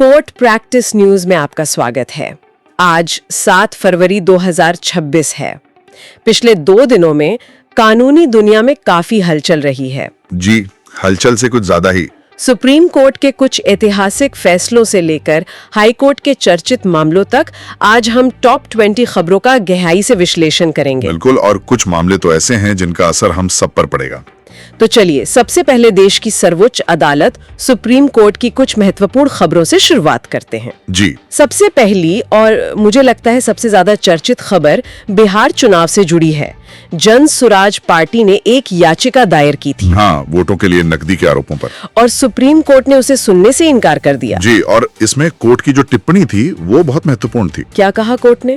Court practice news में आपका स्वागत है। आज 7 फरवरी 2026 है। पिछले 2 दिनों में कानूनी दुनिया में काफी हलचल रही है। जी, हलचल से कुछ ज्यादा ही। सुप्रीम कोर्ट के कुछ ऐतिहासिक फैसलों से लेकर हाई कोर्ट के चर्चित मामलों तक आज हम टॉप 20 खबरों का गहराई से विश्लेषण करेंगे। बिल्कुल, और कुछ मामले तो ऐसे हैं जिनका असर हम सब पर पड़ेगा। तो चलिए सबसे पहले देश की सर्वोच्च अदालत सुप्रीम कोर्ट की कुछ महत्वपूर्ण खबरों से शुरुआत करते हैं। जी, सबसे पहली और मुझे लगता है सबसे ज्यादा चर्चित खबर बिहार चुनाव से जुड़ी है। जन सुराज पार्टी ने एक याचिका दायर की थी। हाँ, वोटों के लिए नकदी के आरोपों पर, और सुप्रीम कोर्ट ने उसे सुनने से इनकार कर दिया। जी, और इसमें कोर्ट की जो टिप्पणी थी वो बहुत महत्वपूर्ण थी। क्या कहा कोर्ट ने?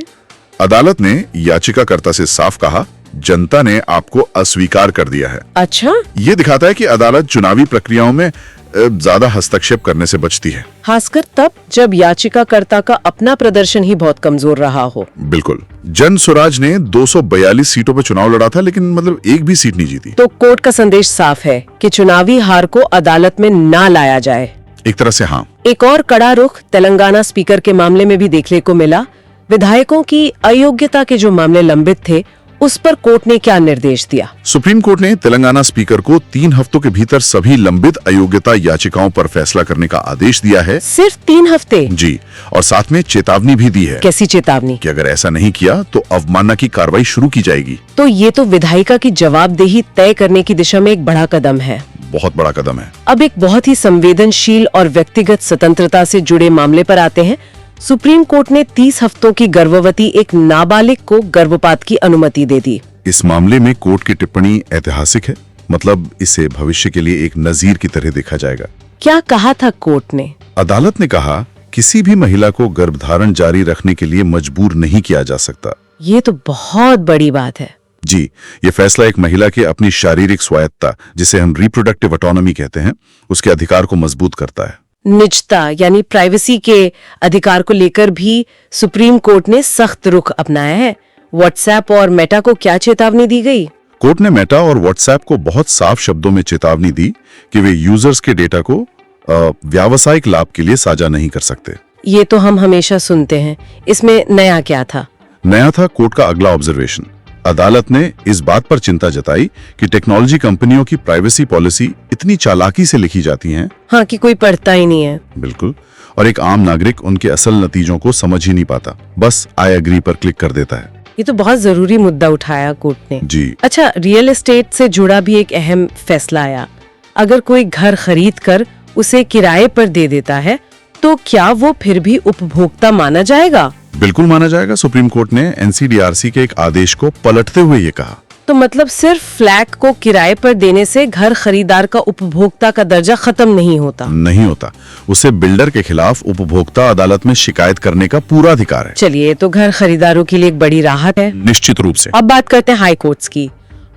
अदालत ने याचिकाकर्ता से साफ कहा, जनता ने आपको अस्वीकार कर दिया है। अच्छा, ये दिखाता है कि अदालत चुनावी प्रक्रियाओं में ज्यादा हस्तक्षेप करने से बचती है, खासकर तब जब याचिकाकर्ता का अपना प्रदर्शन ही बहुत कमजोर रहा हो। बिल्कुल। जन स्वराज ने 242 सीटों पर चुनाव लड़ा था, लेकिन मतलब एक भी सीट नहीं जीती। तो कोर्ट का संदेश साफ है कि चुनावी हार को अदालत में ना लाया जाए। एक तरह से हाँ। एक और कड़ा रुख तेलंगाना स्पीकर के मामले में भी देखने को मिला। विधायकों की अयोग्यता के जो मामले लंबित थे उस पर कोर्ट ने क्या निर्देश दिया? सुप्रीम कोर्ट ने तेलंगाना स्पीकर को 3 हफ्तों के भीतर सभी लंबित अयोग्यता याचिकाओं पर फैसला करने का आदेश दिया है। सिर्फ 3 हफ्ते? जी, और साथ में चेतावनी भी दी है। कैसी चेतावनी? कि अगर ऐसा नहीं किया तो अवमानना की कार्रवाई शुरू की जाएगी। तो ये तो विधायिका की जवाबदेही तय करने की दिशा में एक बड़ा कदम है। बहुत बड़ा कदम है। अब एक बहुत ही संवेदनशील और व्यक्तिगत स्वतंत्रता से जुड़े मामले पर आते हैं। सुप्रीम कोर्ट ने 30 हफ्तों की गर्भवती एक नाबालिग को गर्भपात की अनुमति दे दी। इस मामले में कोर्ट की टिप्पणी ऐतिहासिक है, मतलब इसे भविष्य के लिए एक नजीर की तरह देखा जाएगा। क्या कहा था कोर्ट ने? अदालत ने कहा, किसी भी महिला को गर्भधारण जारी रखने के लिए मजबूर नहीं किया जा सकता। ये तो बहुत बड़ी बात है। जी, ये फैसला एक महिला के अपनी शारीरिक स्वायत्तता, जिसे हम रिप्रोडक्टिव ऑटोनॉमी कहते हैं, उसके अधिकार को मजबूत करता है। निजता यानी प्राइवेसी के अधिकार को लेकर भी सुप्रीम कोर्ट ने सख्त रुख अपनाया है। व्हाट्सएप और मेटा को क्या चेतावनी दी गई? कोर्ट ने मेटा और व्हाट्सएप को बहुत साफ शब्दों में चेतावनी दी कि वे यूजर्स के डेटा को व्यावसायिक लाभ के लिए साझा नहीं कर सकते। ये तो हम हमेशा सुनते हैं। इसमें नया क्या था? नया था कोर्ट का अगला ऑब्जर्वेशन। अदालत ने इस बात पर चिंता जताई कि टेक्नोलॉजी कंपनियों की प्राइवेसी पॉलिसी इतनी चालाकी से लिखी जाती हैं, हाँ, कि कोई पढ़ता ही नहीं है। बिल्कुल, और एक आम नागरिक उनके असल नतीजों को समझ ही नहीं पाता, बस आई एग्री पर क्लिक कर देता है। ये तो बहुत जरूरी मुद्दा उठाया कोर्ट ने। जी। अच्छा, रियल एस्टेट से जुड़ा भी एक अहम फैसला आया। अगर कोई घर खरीद कर उसे किराए पर दे देता है तो क्या वो फिर भी उपभोक्ता माना जाएगा? बिल्कुल माना जाएगा। सुप्रीम कोर्ट ने एनसीडीआरसी के एक आदेश को पलटते हुए ये कहा। तो मतलब सिर्फ फ्लैट को किराए पर देने से घर खरीदार का उपभोक्ता का दर्जा खत्म नहीं होता? नहीं होता, उसे बिल्डर के खिलाफ उपभोक्ता अदालत में शिकायत करने का पूरा अधिकार है। चलिए, तो घर खरीदारों के लिए एक बड़ी राहत है। निश्चित रूप से। अब बात करते हैं हाई कोर्ट्स की।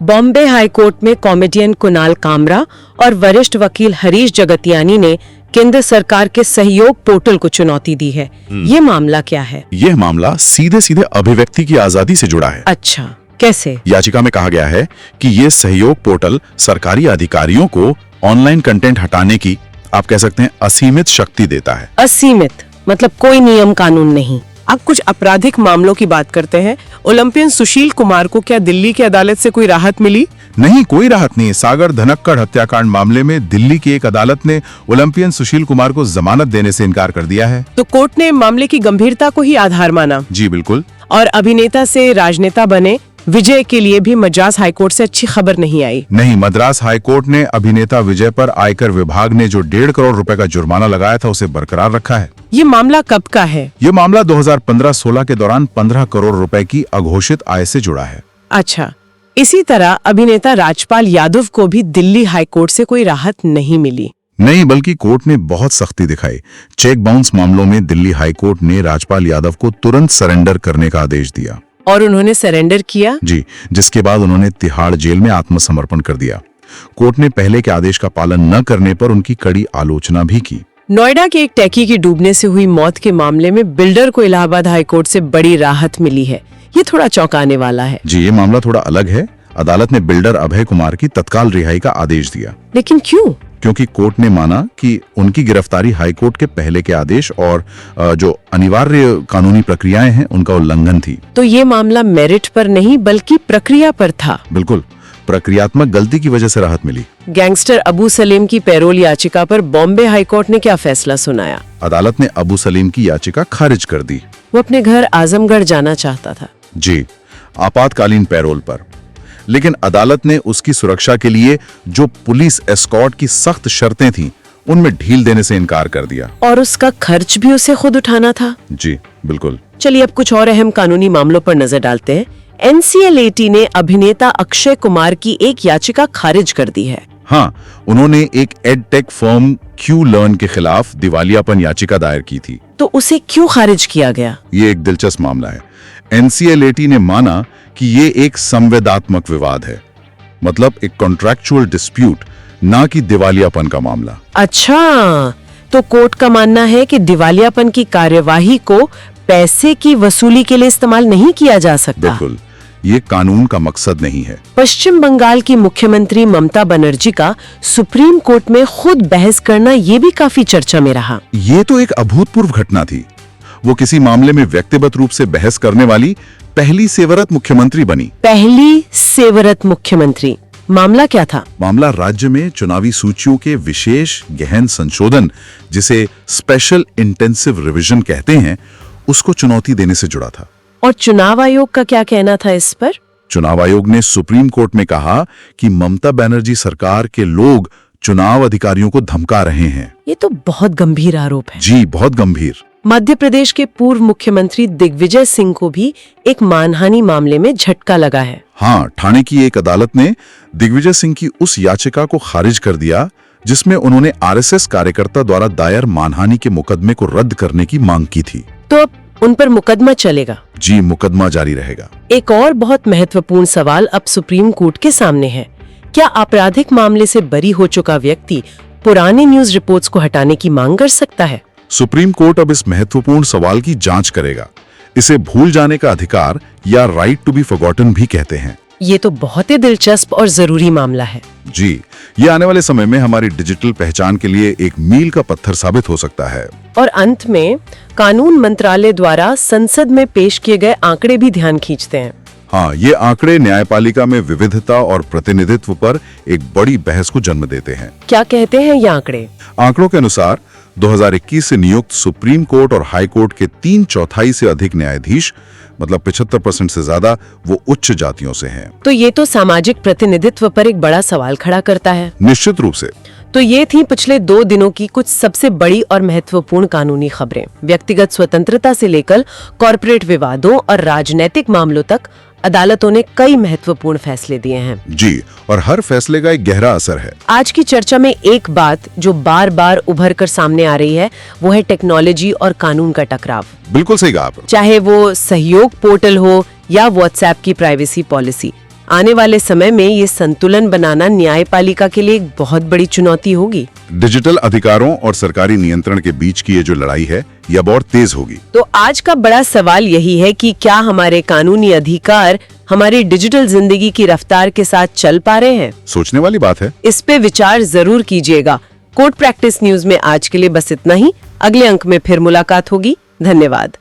बॉम्बे हाई कोर्ट में कॉमेडियन कुणाल कामरा और वरिष्ठ वकील हरीश जगतियानी ने केंद्र सरकार के सहयोग पोर्टल को चुनौती दी है। ये मामला क्या है? यह मामला सीधे सीधे अभिव्यक्ति की आजादी से जुड़ा है। अच्छा, कैसे? याचिका में कहा गया है कि ये सहयोग पोर्टल सरकारी अधिकारियों को ऑनलाइन कंटेंट हटाने की, आप कह सकते हैं, असीमित शक्ति देता है। असीमित मतलब कोई नियम कानून नहीं। अब कुछ आपराधिक मामलों की बात करते हैं। ओलंपियन सुशील कुमार को क्या दिल्ली की अदालत से कोई राहत मिली? नहीं, कोई राहत नहीं। सागर धनक्कड़ हत्याकांड मामले में दिल्ली की एक अदालत ने ओलंपियन सुशील कुमार को जमानत देने से इनकार कर दिया है। तो कोर्ट ने मामले की गंभीरता को ही आधार माना। जी बिल्कुल। और अभिनेता से राजनेता बने विजय के लिए भी मद्रास हाईकोर्ट से अच्छी खबर नहीं आई। नहीं, मद्रास हाईकोर्ट ने अभिनेता विजय पर आयकर विभाग ने जो 1.5 करोड़ रुपए का जुर्माना लगाया था उसे बरकरार रखा है। ये मामला कब का है? ये मामला 2015-16 के दौरान 15 करोड़ रुपए की अघोषित आय से जुड़ा है। अच्छा, इसी तरह अभिनेता राजपाल यादव को भी दिल्ली हाईकोर्ट से कोई राहत नहीं मिली। नहीं, बल्कि कोर्ट ने बहुत सख्ती दिखाई। चेक बाउंस मामलों में दिल्ली हाईकोर्ट ने राजपाल यादव को तुरंत सरेंडर करने का आदेश दिया। और उन्होंने सरेंडर किया? जी, जिसके बाद उन्होंने तिहाड़ जेल में आत्मसमर्पण कर दिया। कोर्ट ने पहले के आदेश का पालन न करने पर उनकी कड़ी आलोचना भी की। नोएडा के एक टैक्सी की डूबने से हुई मौत के मामले में बिल्डर को इलाहाबाद हाईकोर्ट से बड़ी राहत मिली है। ये थोड़ा चौंकाने वाला है। जी, ये मामला थोड़ा अलग है। अदालत ने बिल्डर अभय कुमार की तत्काल रिहाई का आदेश दिया। लेकिन क्यों? क्योंकि कोर्ट ने माना कि उनकी गिरफ्तारी हाईकोर्ट के पहले के आदेश और जो अनिवार्य कानूनी प्रक्रियाएं हैं उनका उल्लंघन थी। तो ये मामला मेरिट पर नहीं बल्कि प्रक्रिया पर था। बिल्कुल, प्रक्रियात्मक गलती की वजह से राहत मिली। गैंगस्टर अबू सलीम की पैरोल याचिका पर बॉम्बे हाईकोर्ट ने क्या फैसला सुनाया? अदालत ने अबू सलीम की याचिका खारिज कर दी। वो अपने घर आजमगढ़ जाना चाहता था। जी, आपातकालीन पैरोल पर। लेकिन अदालत ने उसकी सुरक्षा के लिए जो पुलिस एस्कॉर्ट की सख्त शर्तें थीं, उनमें ढील देने से इनकार कर दिया। और उसका खर्च भी उसे खुद उठाना था। जी बिल्कुल। चलिए अब कुछ और अहम कानूनी मामलों पर नजर डालते हैं। NCLAT ने अभिनेता अक्षय कुमार की एक याचिका खारिज कर दी है। हाँ, उन्होंने एक एडटेक फर्म QLearn के खिलाफ दिवालियापन याचिका दायर की थी। तो उसे क्यों खारिज किया गया? ये एक दिलचस्प मामला है। NCLAT ने माना कि ये एक संवेदनात्मक विवाद है, मतलब एक कॉन्ट्रैक्चुअल डिस्प्यूट, ना कि दिवालियापन का मामला। अच्छा, तो कोर्ट का मानना है कि दिवालियापन की कार्यवाही को पैसे की वसूली के लिए इस्तेमाल नहीं किया जा सकता। बिल्कुल, ये कानून का मकसद नहीं है। पश्चिम बंगाल की मुख्यमंत्री ममता बनर्जी का सुप्रीम कोर्ट में खुद बहस करना ये भी काफी चर्चा में रहा। ये तो एक अभूतपूर्व घटना थी। वो किसी मामले में व्यक्तिगत रूप से बहस करने वाली पहली सेवरत मुख्यमंत्री बनी। पहली सेवरत मुख्यमंत्री। मामला क्या था? मामला राज्य में चुनावी सूचियों के विशेष गहन संशोधन, जिसे स्पेशल इंटेंसिव रिवीजन कहते हैं, उसको चुनौती देने से जुड़ा था। और चुनाव आयोग का क्या कहना था इस पर? चुनाव आयोग ने सुप्रीम कोर्ट में कहा कि ममता बनर्जी सरकार के लोग चुनाव अधिकारियों को धमका रहे हैं। ये तो बहुत गंभीर आरोप है। जी, बहुत गंभीर। मध्य प्रदेश के पूर्व मुख्यमंत्री दिग्विजय सिंह को भी एक मानहानि मामले में झटका लगा है। हाँ, ठाणे की एक अदालत ने दिग्विजय सिंह की उस याचिका को खारिज कर दिया जिसमें उन्होंने RSS कार्यकर्ता द्वारा दायर मानहानि के मुकदमे को रद्द करने की मांग की थी। तो अब उन पर मुकदमा चलेगा? जी, मुकदमा जारी रहेगा। एक और बहुत महत्वपूर्ण सवाल अब सुप्रीम कोर्ट के सामने है। क्या आपराधिक मामले से बरी हो चुका व्यक्ति पुराने न्यूज रिपोर्ट्स को हटाने की मांग कर सकता है? सुप्रीम कोर्ट अब इस महत्वपूर्ण सवाल की जांच करेगा। इसे भूल जाने का अधिकार या राइट टू बी फॉरगॉटन भी कहते हैं। ये तो बहुत ही दिलचस्प और जरूरी मामला है। जी, ये आने वाले समय में हमारी डिजिटल पहचान के लिए एक मील का पत्थर साबित हो सकता है। और अंत में कानून मंत्रालय द्वारा संसद में पेश किए गए आंकड़े भी ध्यान खींचते हैं। हाँ, ये आंकड़े न्यायपालिका में विविधता और प्रतिनिधित्व पर एक बड़ी बहस को जन्म देते हैं। क्या कहते हैं ये आंकड़े? आंकड़ों के अनुसार 2021 से नियुक्त सुप्रीम कोर्ट और हाई कोर्ट के 3/4 से अधिक न्यायाधीश, मतलब 75% से ज्यादा, वो उच्च जातियों से हैं। तो ये तो सामाजिक प्रतिनिधित्व पर एक बड़ा सवाल खड़ा करता है। निश्चित रूप से। तो ये थी पिछले 2 दिनों की कुछ सबसे बड़ी और महत्वपूर्ण कानूनी खबरें। व्यक्तिगत स्वतंत्रता से लेकर कॉर्पोरेट विवादों और राजनीतिक मामलों तक अदालतों ने कई महत्वपूर्ण फैसले दिए हैं। जी, और हर फैसले का एक गहरा असर है। आज की चर्चा में एक बात जो बार बार उभर कर सामने आ रही है, वो है टेक्नोलॉजी और कानून का टकराव। बिल्कुल सही कहा आपने। चाहे वो सहयोग पोर्टल हो या व्हाट्सएप की प्राइवेसी पॉलिसी, आने वाले समय में ये संतुलन बनाना न्यायपालिका के लिए एक बहुत बड़ी चुनौती होगी। डिजिटल अधिकारों और सरकारी नियंत्रण के बीच की ये जो लड़ाई है, ये अब और तेज होगी। तो आज का बड़ा सवाल यही है कि क्या हमारे कानूनी अधिकार हमारी डिजिटल जिंदगी की रफ्तार के साथ चल पा रहे हैं? सोचने वाली बात है। इस पे विचार जरूर कीजिएगा। कोर्ट प्रैक्टिस न्यूज में आज के लिए बस इतना ही। अगले अंक में फिर मुलाकात होगी। धन्यवाद।